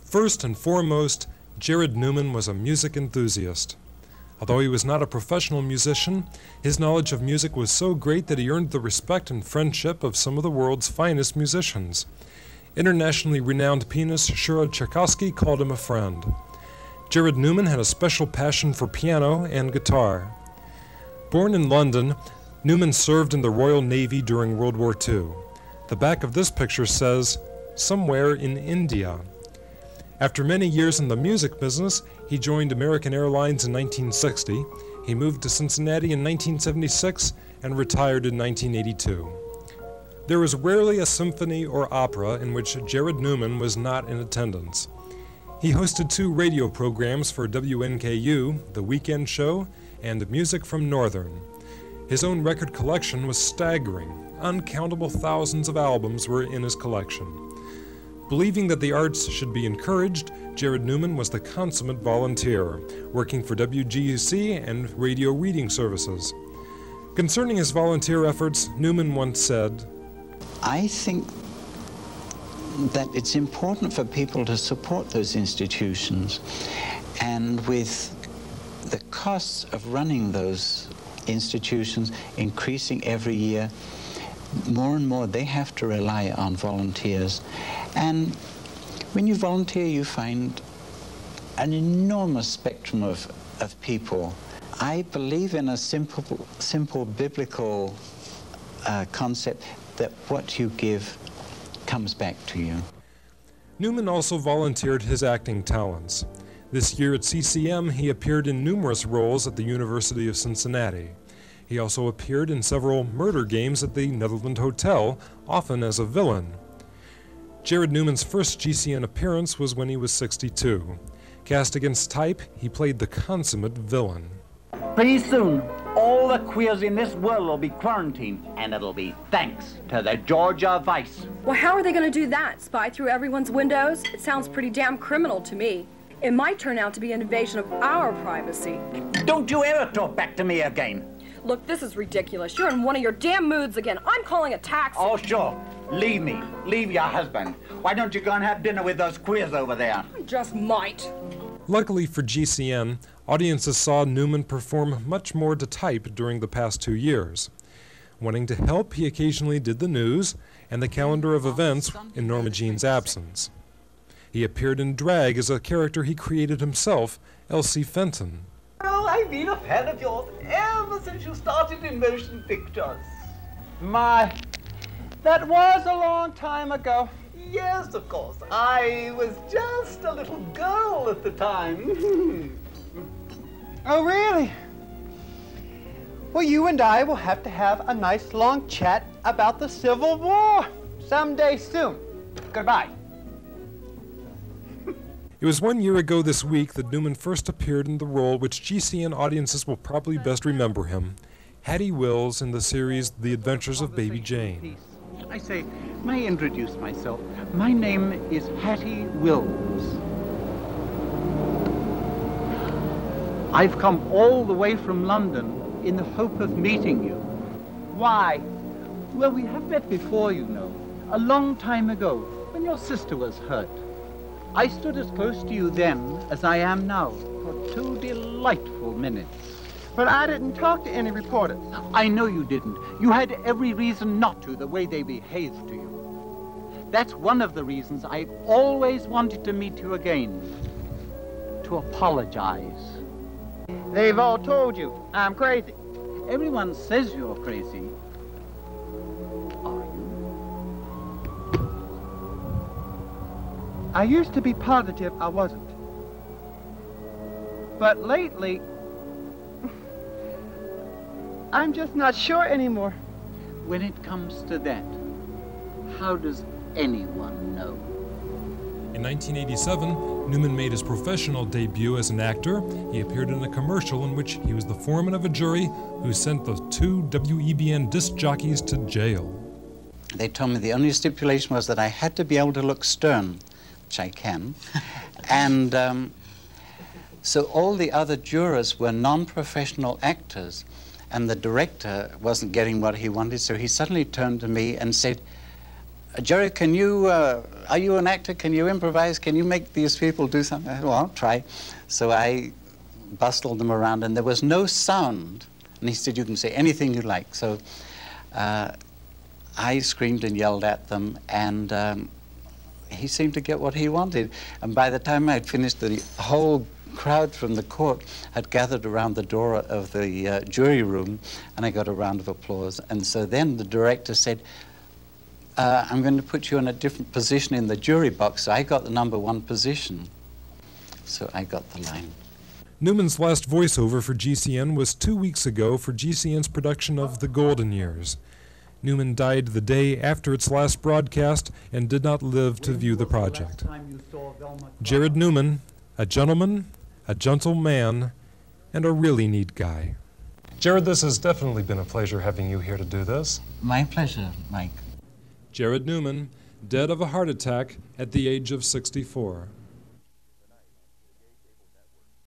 First and foremost, Gerard Newman was a music enthusiast. Although he was not a professional musician, his knowledge of music was so great that he earned the respect and friendship of some of the world's finest musicians. Internationally renowned pianist Shura Tchaikovsky called him a friend. Gerard Newman had a special passion for piano and guitar. Born in London, Newman served in the Royal Navy during World War II. The back of this picture says, "Somewhere in India." After many years in the music business, he joined American Airlines in 1960. He moved to Cincinnati in 1976 and retired in 1982. There was rarely a symphony or opera in which Gerard Newman was not in attendance. He hosted 2 radio programs for WNKU, The Weekend Show, and Music from Northern. His own record collection was staggering. Uncountable thousands of albums were in his collection. Believing that the arts should be encouraged, Gerard Newman was the consummate volunteer, working for WGUC and radio reading services. Concerning his volunteer efforts, Newman once said, "I think that it's important for people to support those institutions, and with the costs of running those institutions increasing every year, more and more they have to rely on volunteers. And when you volunteer, you find an enormous spectrum of people. I believe in a simple biblical concept that what you give comes back to you." Newman also volunteered his acting talents. This year at CCM, he appeared in numerous roles at the University of Cincinnati. He also appeared in several murder games at the Netherland Hotel, often as a villain. Gerard Newman's first GCN appearance was when he was 62. Cast against type, he played the consummate villain. Pretty soon, all the queers in this world will be quarantined, and it'll be thanks to the Georgia Vice. Well, how are they going to do that? Spy through everyone's windows? It sounds pretty damn criminal to me. It might turn out to be an invasion of our privacy. Don't you ever talk back to me again. Look, this is ridiculous. You're in one of your damn moods again. I'm calling a taxi. Oh, sure. Leave me. Leave your husband. Why don't you go and have dinner with those queers over there? I just might. Luckily for GCN, audiences saw Newman perform much more to type during the past 2 years. Wanting to help, he occasionally did the news and the calendar of events in Norma Jean's absence. He appeared in drag as a character he created himself, Elsie Fenton. Well, I've been a fan of yours ever since you started in motion pictures. My, that was a long time ago. Yes, of course. I was just a little girl at the time. Oh, really? Well, you and I will have to have a nice long chat about the Civil War someday soon. Goodbye. It was 1 year ago this week that Newman first appeared in the role which GCN audiences will probably best remember him, Hattie Wills in the series The Adventures of Baby Jane. I say, may I introduce myself? My name is Hattie Wills. I've come all the way from London in the hope of meeting you. Why? Well, we have met before, you know, a long time ago, when your sister was hurt. I stood as close to you then as I am now for 2 delightful minutes. But I didn't talk to any reporters. I know you didn't. You had every reason not to, the way they behaved to you. That's one of the reasons I've always wanted to meet you again. To apologize. They've all told you I'm crazy. Everyone says you're crazy. Are you? I used to be positive I wasn't. But lately, I'm just not sure anymore. When it comes to that, how does anyone know? In 1987, Newman made his professional debut as an actor. He appeared in a commercial in which he was the foreman of a jury who sent the 2 WEBN disc jockeys to jail. They told me the only stipulation was that I had to be able to look stern, which I can. And so all the other jurors were non-professional actors, and the director wasn't getting what he wanted, so he suddenly turned to me and said, Jerry, can you, are you an actor? Can you improvise? Can you make these people do something? I said, well, I'll try. So I bustled them around, and there was no sound. And he said, you can say anything you like. So I screamed and yelled at them, and he seemed to get what he wanted. And by the time I'd finished, the whole crowd from the court had gathered around the door of the jury room, and I got a round of applause. And so then the director said, I'm going to put you in a different position in the jury box. So I got the #1 position. So I got the line. Newman's last voiceover for GCN was 2 weeks ago for GCN's production of The Golden Years. Newman died the day after its last broadcast and did not live to view the project. Gerard Newman, a gentleman, a gentle man, and a really neat guy. Gerard, this has definitely been a pleasure having you here to do this. My pleasure, Mike. Gerard Newman, dead of a heart attack at the age of 64.